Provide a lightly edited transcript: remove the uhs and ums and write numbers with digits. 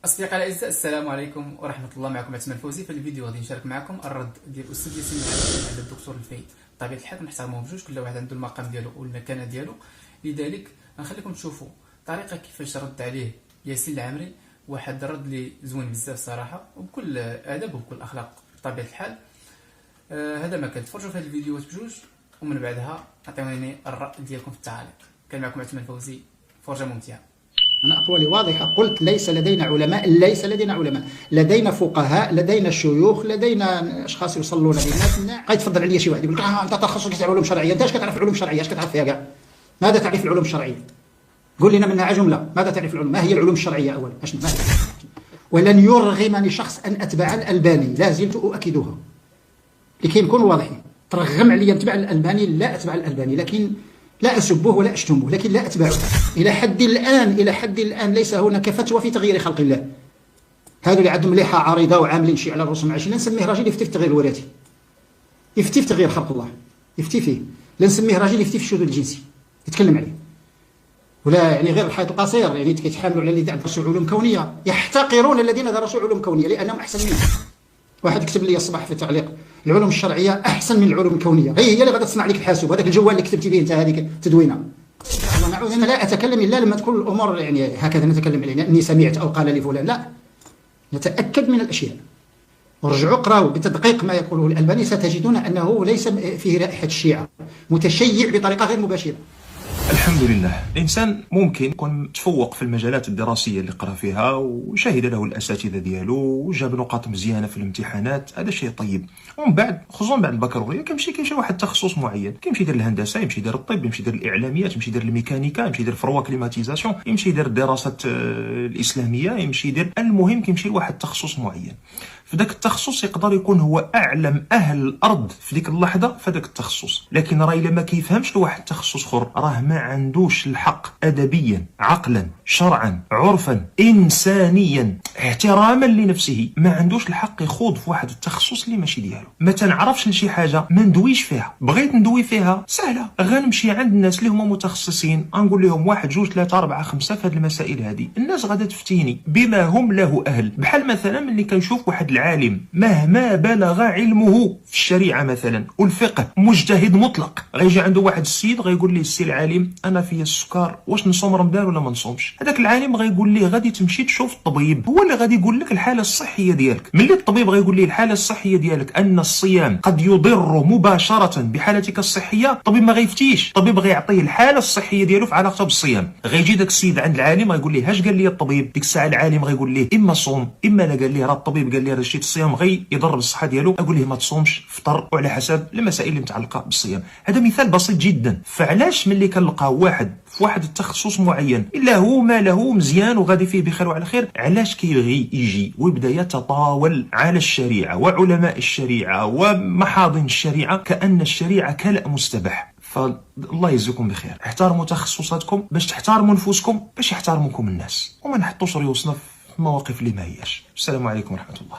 أصدقائي الأعزاء، السلام عليكم ورحمة الله. معكم عثمان الفوزي. في الفيديو غادي نشارك معكم الرد ديال الأستاذ ياسين العامري على الدكتور الفايد. بطبيعة الحال كنحترموهم بجوج، كل واحد عنده المقام ديالو والمكانة ديالو، لذلك غنخليكم تشوفوا طريقة كيفاش رد عليه ياسين العامري. واحد الرد اللي زوين بزاف صراحة، وبكل أدب وبكل أخلاق بطبيعة الحال. هذا ما كان. تفرجوا في هذه الفيديوهات بجوج، ومن بعدها عطيوني الرأي ديالكم في التعاليق. كان معكم عثمان الفوزي. فرجة ممتعة. أنا أقوالي واضحة، قلت ليس لدينا علماء، ليس لدينا علماء، لدينا فقهاء، لدينا شيوخ، لدينا أشخاص يصلون بالناس. غيتفضل عليا شي واحد يقول لك أنت تخصصك تاع علوم شرعية، أنت اش كتعرف العلوم الشرعية؟ اش كتعرف فيها كاع؟ ماذا تعرف العلوم الشرعية؟ قول لنا منها جملة. ماذا تعرف العلوم؟ ما هي العلوم الشرعية أولا؟ ما هي؟ ولن يرغمني شخص أن أتبع الألباني، لا زلت أؤكدها لكي نكون واضحين. ترغم علي نتبع الألباني، لا أتبع الألباني، لكن لا أسبه ولا أشتمه، لكن لا أتبعه. إلى حد الآن ليس هناك فتوى في تغيير خلق الله. هذا اللي عندهم لحى عريضة وعاملين شيء على الرسوم العشرين، لا نسميه راجل يفتي في تغيير الوراثي، يفتي في تغيير خلق الله، يفتي فيه. لا نسميه راجل يفتي في الشذوذ الجنسي، يتكلم عليه. ولا يعني غير الحيط القصير، يعني كيتحاملوا على اللي درسوا علوم كونية، يحتقرون الذين درسوا علوم كونية لأنهم أحسن منهم. واحد كتب لي الصباح في التعليق: العلوم الشرعيه احسن من العلوم الكونيه، هي اللي غادا تصنع لك الحاسوب، هذاك الجوال اللي كتبتي به انت، هذيك التدوينه. الله نعوذ. انا لا اتكلم الا لما تكون الامور يعني هكذا نتكلم عليها، اني سمعت او قال لي فلان، لا، نتاكد من الاشياء. ورجعوا اقراوا بتدقيق ما يقوله الالباني، ستجدون انه ليس فيه رائحه الشيعه، متشيع بطريقه غير مباشره. الحمد لله، الانسان ممكن يكون تفوق في المجالات الدراسيه اللي قرا فيها وشهد له الاساتذه ديالو وجاب نقاط مزيانه في الامتحانات، هذا شيء طيب. ومن بعد خصوصا بعد البكالوريا كيمشي واحد التخصص معين، كيمشي يدير الهندسه، يمشي يدير الطب، يمشي يدير الاعلاميات، يمشي يدير الميكانيكا، يمشي يدير فروا كليماتيزاسيون، يمشي يدير الدراسات الاسلاميه، يمشي يدير، المهم كيمشي لواحد التخصص معين. في ذاك التخصص يقدر يكون هو اعلم اهل الارض في ديك اللحظه في ذاك التخصص، لكن راه الا ما كيفهمش لواحد التخصص اخر، راه ما عندوش الحق ادبيا، عقلا، شرعا، عرفا، انسانيا، احتراما لنفسه، ما عندوش الحق يخوض في واحد التخصص اللي ماشي ديالو. ما تنعرفش لشي حاجه ما ندويش فيها، بغيت ندوي فيها سهله، غنمشي عند الناس اللي هما متخصصين، غنقول لهم واحد جوج ثلاثه اربعه خمسه في هذه المسائل هذه، الناس غادا تفتيني بما هم له اهل. بحال مثلا ملي كنشوف واحد العالم مهما بلغ علمه في الشريعه مثلا والفقه، مجتهد مطلق، غيجي عنده واحد السيد غيقول ليه: السي العالم انا فيا السكر، واش نصوم رمضان ولا ما نصومش؟ هذاك العالم غيقول ليه: غادي تمشي تشوف الطبيب، هو اللي غادي يقول لك الحاله الصحيه ديالك. ملي الطبيب غيقول ليه الحاله الصحيه ديالك ان الصيام قد يضر مباشره بحالتك الصحيه، الطبيب ما غيفتيش، الطبيب غيعطيه الحاله الصحيه ديالو في علاقته بالصيام. غيجي داك السيد عند العالم غيقول ليه: اش قال لي الطبيب؟ ديك الساعه العالم غيقول ليه: اما صوم اما لا. قال ليه: راه الطبيب قال لي راه شي الصيام غي يضر بالصحه ديالو، اقول ليه ما تصومش، فطر، وعلى حسب المسائل اللي متعلقه بالصيام. هذا مثال بسيط جدا. فعلاش ملي كنلقاو واحد في واحد التخصص معين الا هو ما له مزيان وغادي فيه بخير وعلى خير، علاش كيبغي يجي ويبدا يتطاول على الشريعه وعلماء الشريعه ومحاضن الشريعه كأن الشريعه كلأ مستبح؟ فالله يجزيكم بخير. احترموا تخصصاتكم باش تحترموا نفوسكم، باش يحترموكم الناس، وما نحطوش ريوسنا في مواقف اللي ما هياش. السلام عليكم ورحمه الله.